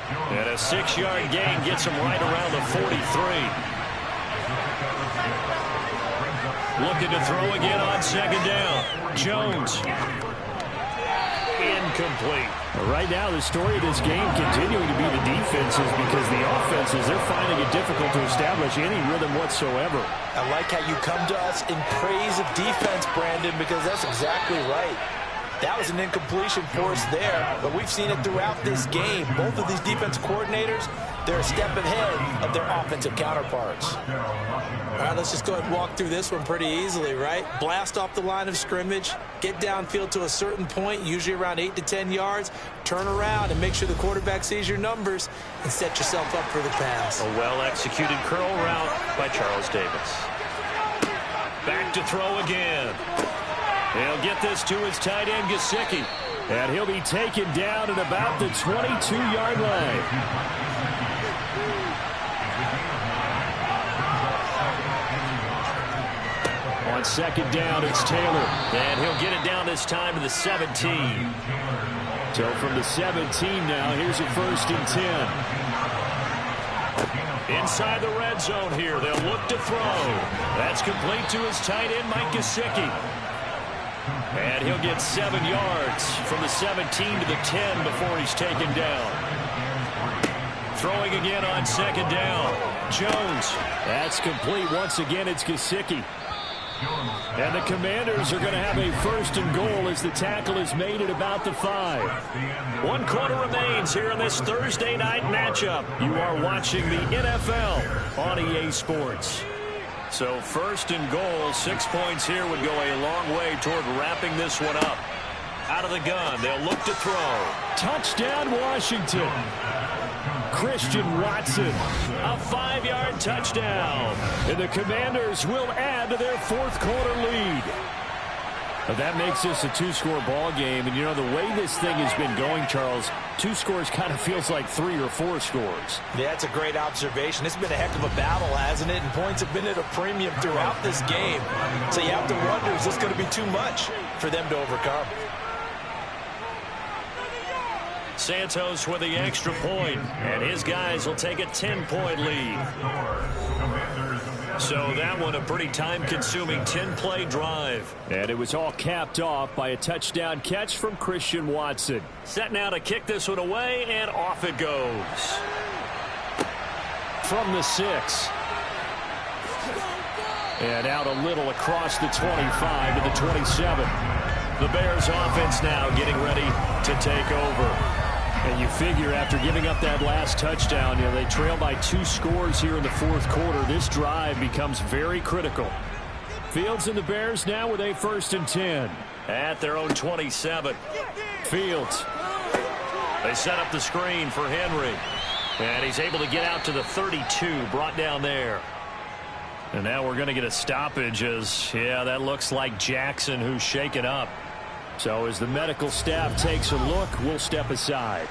And a 6-yard gain gets him right around the 43. Looking to throw again on 2nd down. Jones. Incomplete. Right now, the story of this game continuing to be the defenses because the offenses, they're finding it difficult to establish any rhythm whatsoever. I like how you come to us in praise of defense, Brandon, because that's exactly right. That was an incompletion force there, but we've seen it throughout this game. Both of these defense coordinators, they're a step ahead of their offensive counterparts. All right, let's just go ahead and walk through this one pretty easily, right? Blast off the line of scrimmage, get downfield to a certain point, usually around 8 to 10 yards, turn around and make sure the quarterback sees your numbers and set yourself up for the pass. A well-executed curl route by Charles Davis. Back to throw again. He'll get this to his tight end, Gesicki. And he'll be taken down at about the 22-yard line. On 2nd down, it's Taylor. And he'll get it down this time to the 17. So from the 17 now, here's a 1st and 10. Inside the red zone here, they'll look to throw. That's complete to his tight end, Mike Gesicki. And he'll get 7 yards from the 17 to the 10 before he's taken down. Throwing again on 2nd down. Jones. That's complete. Once again, it's Gesicki. And the Commanders are going to have a 1st and goal as the tackle is made at about the 5. 1 quarter remains here in this Thursday night matchup. You are watching the NFL on EA Sports. So 1st and goal, 6 points here would go a long way toward wrapping this one up. Out of the gun, they'll look to throw. Touchdown, Washington. Christian Watson. A 5-yard touchdown. And the Commanders will add to their 4th quarter lead. But that makes this a 2-score ball game. And, you know, the way this thing has been going, Charles, 2 scores kind of feels like 3 or 4 scores. Yeah, that's a great observation. It's been a heck of a battle, hasn't it? And points have been at a premium throughout this game. So you have to wonder, is this going to be too much for them to overcome? Santos with the extra point, and his guys will take a 10-point lead. So that one a pretty time-consuming 10-play drive. And it was all capped off by a touchdown catch from Christian Watson. Set now to kick this one away, and off it goes. From the 6. And out a little across the 25 to the 27. The Bears offense now getting ready to take over. And you figure after giving up that last touchdown, you know, they trail by 2 scores here in the 4th quarter. This drive becomes very critical. Fields and the Bears now with a 1st and 10. at their own 27. Fields. They set up the screen for Henry. And he's able to get out to the 32, brought down there. And now we're going to get a stoppage as, yeah, that looks like Jackson who's shaken up. So as the medical staff takes a look, we'll step aside.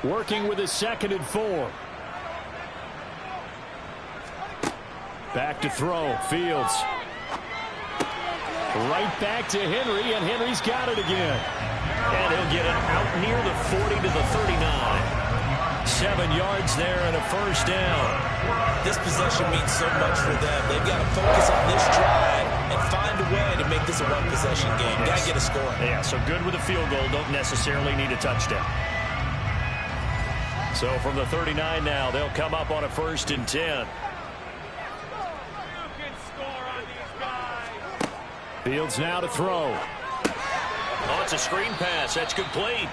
Working with a 2nd and 4. Back to throw. Fields. Right back to Henry, and Henry's got it again. And he'll get it out near the 40 to the 39. 7 yards there and a first down. This possession means so much for them. They've got to focus on this drive and find a way to make this a one-possession game. Got to get a score. Yeah, so good with a field goal. Don't necessarily need a touchdown. So from the 39 now, they'll come up on a 1st and 10. Fields now to throw. Oh, it's a screen pass. That's complete.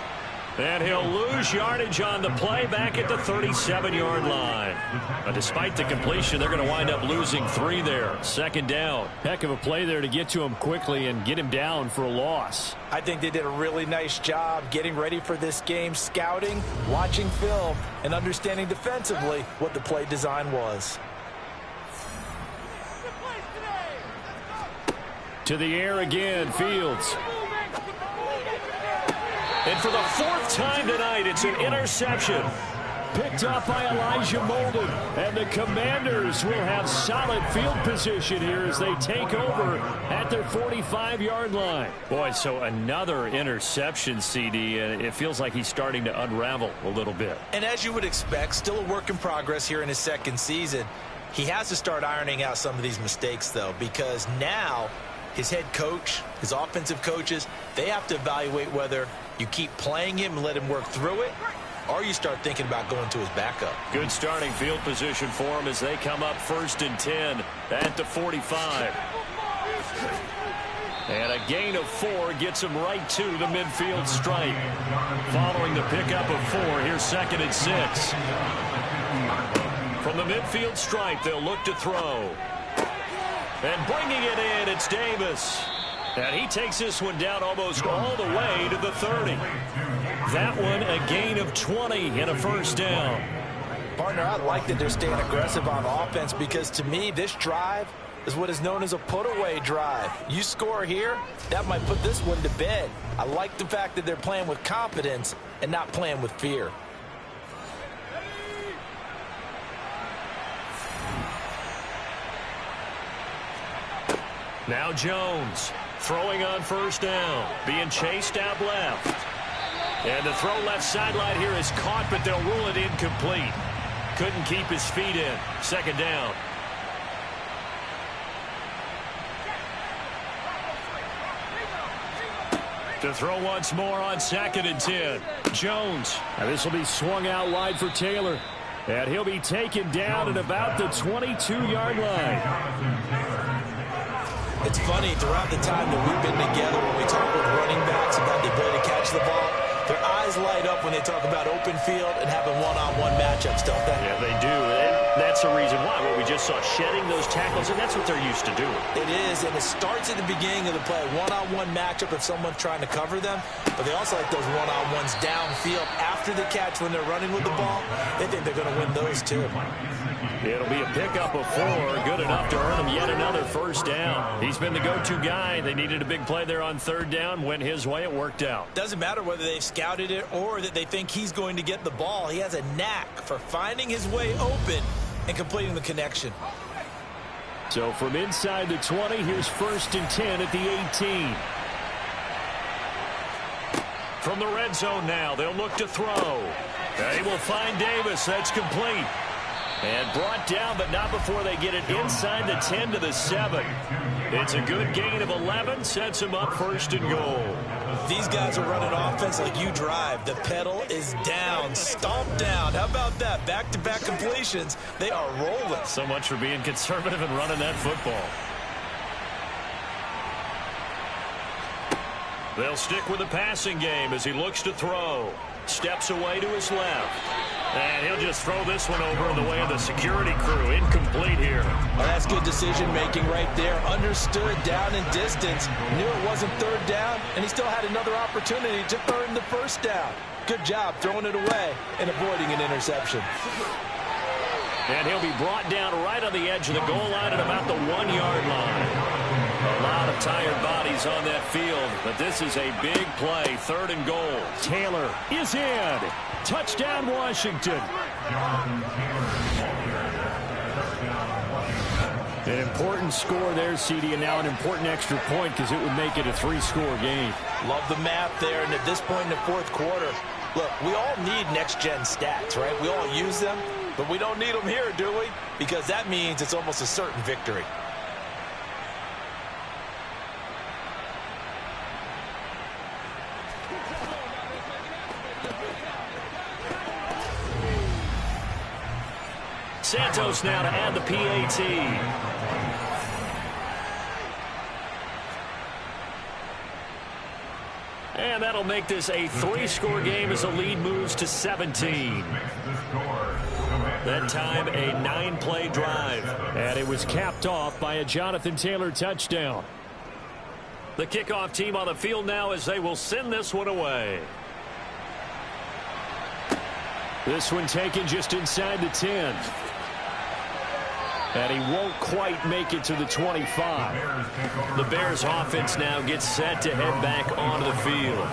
And he'll lose yardage on the play back at the 37-yard line. But despite the completion, they're going to wind up losing 3 there. 2nd down. Heck of a play there to get to him quickly and get him down for a loss. I think they did a really nice job getting ready for this game, scouting, watching film, and understanding defensively what the play design was. To the air again, Fields. And for the 4th time tonight, it's an interception. Picked up by Elijah Molden. And the Commanders will have solid field position here as they take over at their 45-yard line. Boy, so another interception, CD, and it feels like he's starting to unravel a little bit. And as you would expect, still a work in progress here in his 2nd season. He has to start ironing out some of these mistakes, though, because now his head coach, his offensive coaches, they have to evaluate whether you keep playing him and let him work through it, or you start thinking about going to his backup. Good starting field position for him as they come up 1st and 10 at the 45. And a gain of 4 gets him right to the midfield stripe. Following the pickup of 4, here's 2nd and 6. From the midfield stripe, they'll look to throw. And bringing it in, it's Davis. And he takes this one down almost all the way to the 30. That one a gain of 20 and a first down. Partner, I like that they're staying aggressive on offense because to me, this drive is what is known as a put-away drive. You score here, that might put this one to bed. I like the fact that they're playing with confidence and not playing with fear. Now Jones throwing on first down, being chased out left. And the throw left sideline here is caught, but they'll rule it incomplete. Couldn't keep his feet in. 2nd down. To throw once more on 2nd and 10. Jones. Now this will be swung out wide for Taylor. And he'll be taken down at about the 22-yard line. It's funny, throughout the time that we've been together, when we talk with running backs about the ability to catch the ball, their eyes light up when they talk about open field and having one-on-one matchups, don't they? Yeah, they do. And that's the reason why. What we just saw, shedding those tackles, and that's what they're used to doing. It is, and it starts at the beginning of the play. One-on-one matchup if someone's trying to cover them, but they also like those one-on-ones downfield after the catch when they're running with the ball. They think they're going to win those, too. It'll be a pickup of 4, good enough to earn him yet another first down. He's been the go-to guy. They needed a big play there on 3rd down. Went his way. It worked out. Doesn't matter whether they've scouted it or that they think he's going to get the ball. He has a knack for finding his way open and completing the connection. So from inside the 20, here's 1st and 10 at the 18. From the red zone now, they'll look to throw. They will find Davis. That's complete. And brought down, but not before they get it inside the 10 to the 7. It's a good gain of 11, sets them up 1st and goal. These guys are running offense like you drive. The pedal is down, stomped down. How about that? Back-to-back completions. They are rolling. So much for being conservative and running that football. They'll stick with the passing game as he looks to throw. Steps away to his left. And he'll just throw this one over in the way of the security crew. Incomplete here. Well, that's good decision-making right there. Understood down and distance. Knew it wasn't third down, and he still had another opportunity to earn the first down. Good job throwing it away and avoiding an interception. And he'll be brought down right on the edge of the goal line at about the 1-yard line. A lot of tired bodies on that field, but this is a big play, 3rd and goal. Taylor is in. Touchdown, Washington. An important score there, CD, and now an important extra point because it would make it a 3-score game. Love the math there, and at this point in the 4th quarter, look, we all need next-gen stats, right? We all use them, but we don't need them here, do we? Because that means it's almost a certain victory. Santos now to add the PAT. And that'll make this a 3-score game as the lead moves to 17. That time, a 9-play drive. And it was capped off by a Jonathan Taylor touchdown. The kickoff team on the field now as they will send this one away. This one taken just inside the 10. And he won't quite make it to the 25. The Bears offense now gets set to head back onto the field.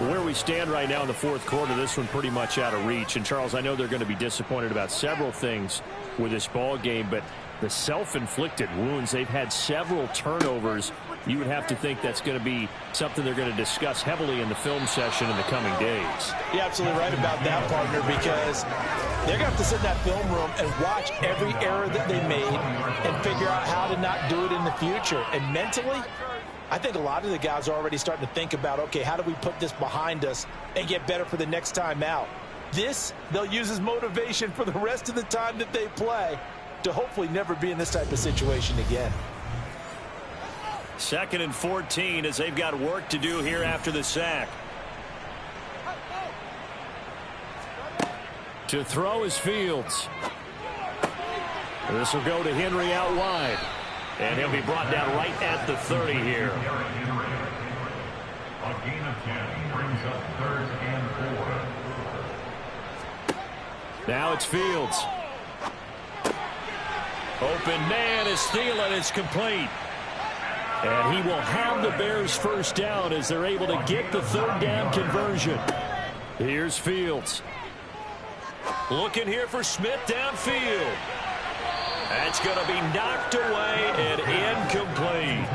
Where we stand right now in the 4th quarter, this one pretty much out of reach. And, Charles, I know they're going to be disappointed about several things with this ball game, but the self-inflicted wounds, they've had several turnovers. You would have to think that's going to be something they're going to discuss heavily in the film session in the coming days. You're absolutely right about that, partner, because they're going to have to sit in that film room and watch every error that they made and figure out how to not do it in the future. And mentally, I think a lot of the guys are already starting to think about, okay, how do we put this behind us and get better for the next time out? This, they'll use as motivation for the rest of the time that they play to hopefully never be in this type of situation again. 2nd and 14 as they've got work to do here after the sack. To throw is Fields. This will go to Henry out wide. And he'll be brought down right at the 30 here. A gain of 10 brings up 3rd and 4. Now it's Fields. Open man is Thielen. It's complete. And he will have the Bears first down as they're able to get the 3rd down conversion. Here's Fields. Looking here for Smith downfield. That's going to be knocked away and incomplete.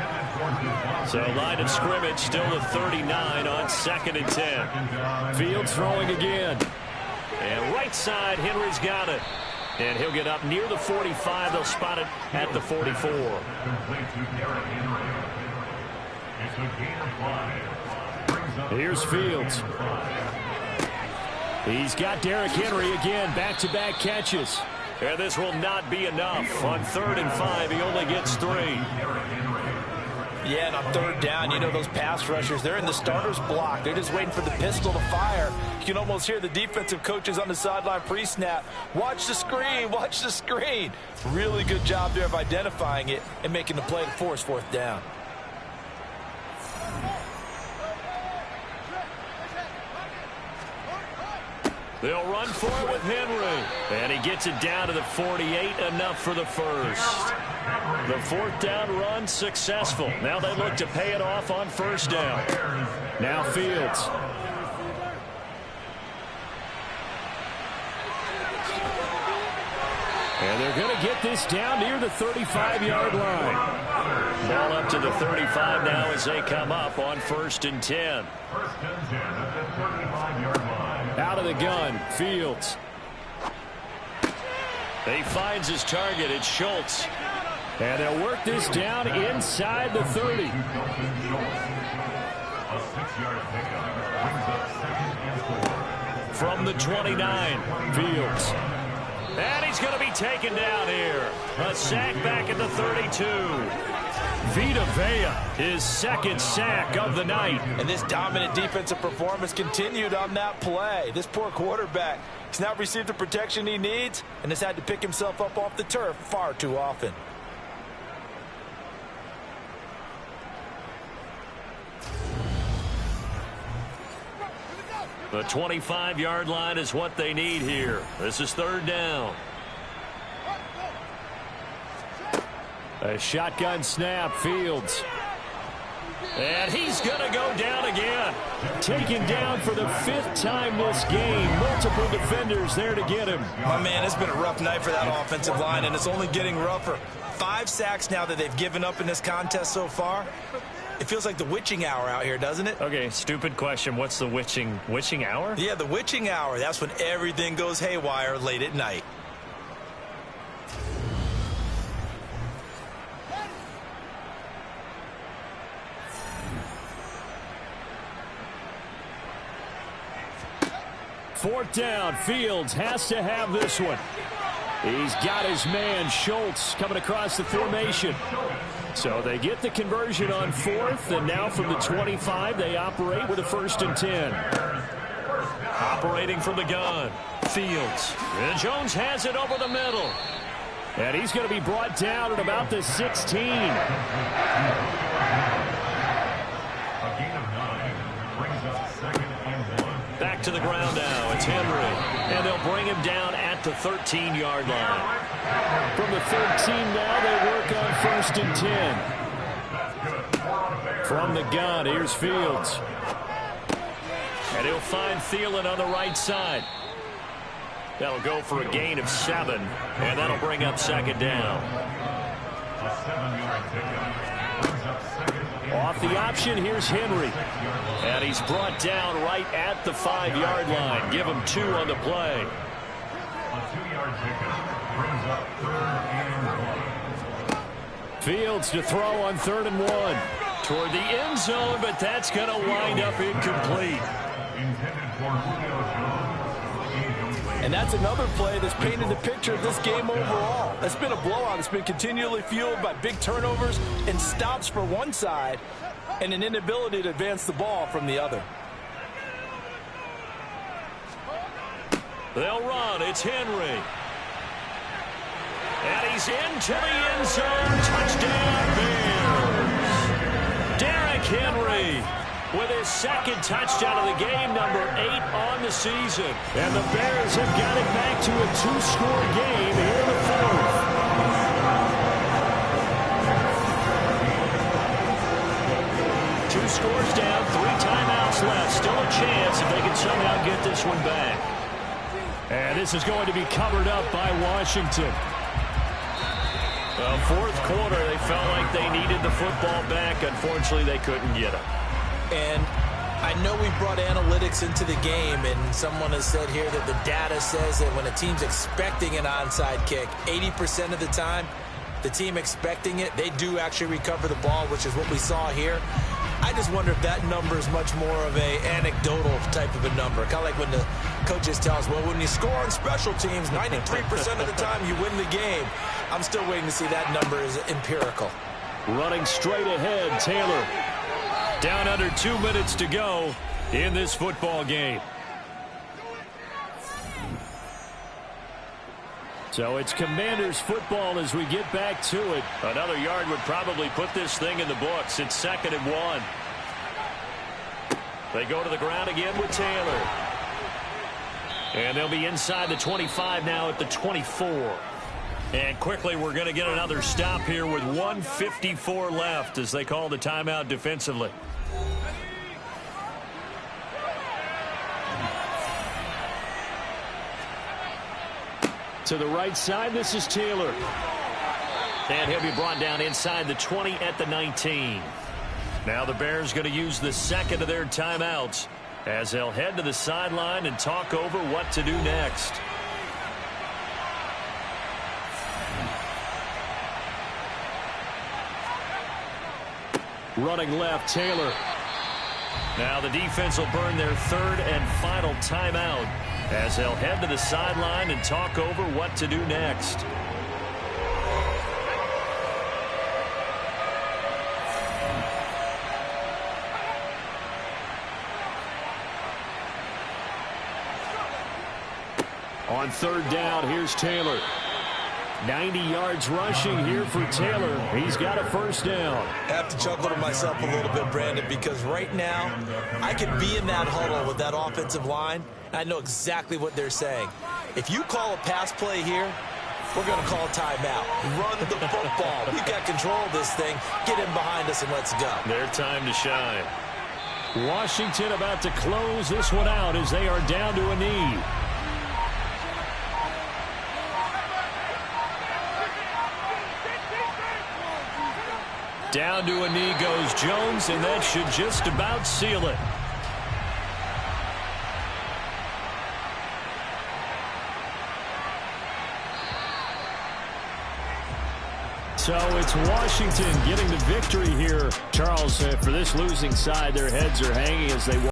So line of scrimmage still at 39 on 2nd and 10. Fields throwing again. And right side, Henry's got it. And he'll get up near the 45. They'll spot it at the 44. Here's Fields. He's got Derrick Henry again. Back-to-back catches. And this will not be enough. On 3rd and 5, he only gets 3. Yeah, and on 3rd down, you know those pass rushers, they're in the starter's block. They're just waiting for the pistol to fire. You can almost hear the defensive coaches on the sideline pre-snap. Watch the screen, watch the screen. Really good job there of identifying it and making the play to force 4th down. They'll run for it with Henry. And he gets it down to the 48, enough for the first. The 4th down run successful. Now they look to pay it off on 1st down. Now Fields. And they're going to get this down near the 35-yard line. Ball up to the 35 now as they come up on 1st and 10. 1st and 10 at the 35-yard line. Out of the gun, Fields. He finds his target. It's Schultz. And they'll work this down inside the 30. A 6-yard pickup brings up 2nd and 4. From the 29, Fields. And he's going to be taken down here. A sack back at the 32. Vita Vea, his second sack of the night. And this dominant defensive performance continued on that play. This poor quarterback has now received the protection he needs and has had to pick himself up off the turf far too often. The 25-yard line is what they need here. This is third down. A shotgun snap, Fields. And he's going to go down again. Taken down for the 5th time this game. Multiple defenders there to get him. My man, it's been a rough night for that offensive line, and it's only getting rougher. 5 sacks now that they've given up in this contest so far. It feels like the witching hour out here, doesn't it? Okay, stupid question. What's the witching hour? Yeah, the witching hour. That's when everything goes haywire late at night. Fourth down, Fields has to have this one. He's got his man, Schultz, coming across the formation. So they get the conversion on 4th, and now from the 25, they operate with a 1st and 10. Operating from the gun, Fields. And Jones has it over the middle. And he's going to be brought down at about the 16. A gain of 9 brings up 2nd and 1. Back to the ground now. It's Henry. And they'll bring him down at the 13-yard line. From the 13 now, they work on 1st and 10. From the gun, here's Fields. And he'll find Thielen on the right side. That'll go for a gain of 7. And that'll bring up 2nd down. A 7-yard pickup brings up 2nd and Off the option, here's Henry. And he's brought down right at the 5-yard line. Give him 2 on the play. a 2-yard pickup brings up 3rd and 1. Fields to throw on 3rd and 1. Toward the end zone, but that's going to wind up incomplete. Intended for Julio Jones. And that's another play that's painted the picture of this game overall. It's been a blowout. It's been continually fueled by big turnovers and stops for one side and an inability to advance the ball from the other. They'll run. It's Henry. And he's into the end zone. Touchdown, Bears. Derrick Henry with his 2nd touchdown of the game, number 8 on the season. And the Bears have got it back to a 2-score game here in the 4th. Two scores down, 3 timeouts left. Still a chance if they can somehow get this one back. And this is going to be covered up by Washington. Well, 4th quarter, they felt like they needed the football back. Unfortunately, they couldn't get it. And I know we brought analytics into the game, and someone has said here that the data says that when a team's expecting an onside kick, 80% of the time, the team expecting it, they do actually recover the ball, which is what we saw here. I just wonder if that number is much more of a anecdotal type of a number. Kind of like when the coaches tell us, well, when you score on special teams, 93% of the time you win the game. I'm still waiting to see that number is empirical. Running straight ahead, Taylor. Down under 2 minutes to go in this football game. So it's Commanders football as we get back to it. Another yard would probably put this thing in the books. It's 2nd and 1. They go to the ground again with Taylor. And they'll be inside the 25 now at the 24. And quickly, we're going to get another stop here with 1:54 left as they call the timeout defensively. To the right side, this is Taylor. And he'll be brought down inside the 20 at the 19. Now the Bears going to use the 2nd of their timeouts as they'll head to the sideline and talk over what to do next. Running left, Taylor. Now the defense will burn their 3rd and final timeout as they'll head to the sideline and talk over what to do next. On third down, here's Taylor. 90 yards rushing here for Taylor. He's got a first down. I have to chuckle to myself a little bit, Brandon, because right now I could be in that huddle with that offensive line, and I know exactly what they're saying. If you call a pass play here, we're going to call a timeout. Run the football. We've got control of this thing. Get in behind us and let's go. Their time to shine. Washington about to close this one out as they are down to a knee. Down to a knee goes Jones, and that should just about seal it. So it's Washington getting the victory here. Charles, for this losing side, their heads are hanging as they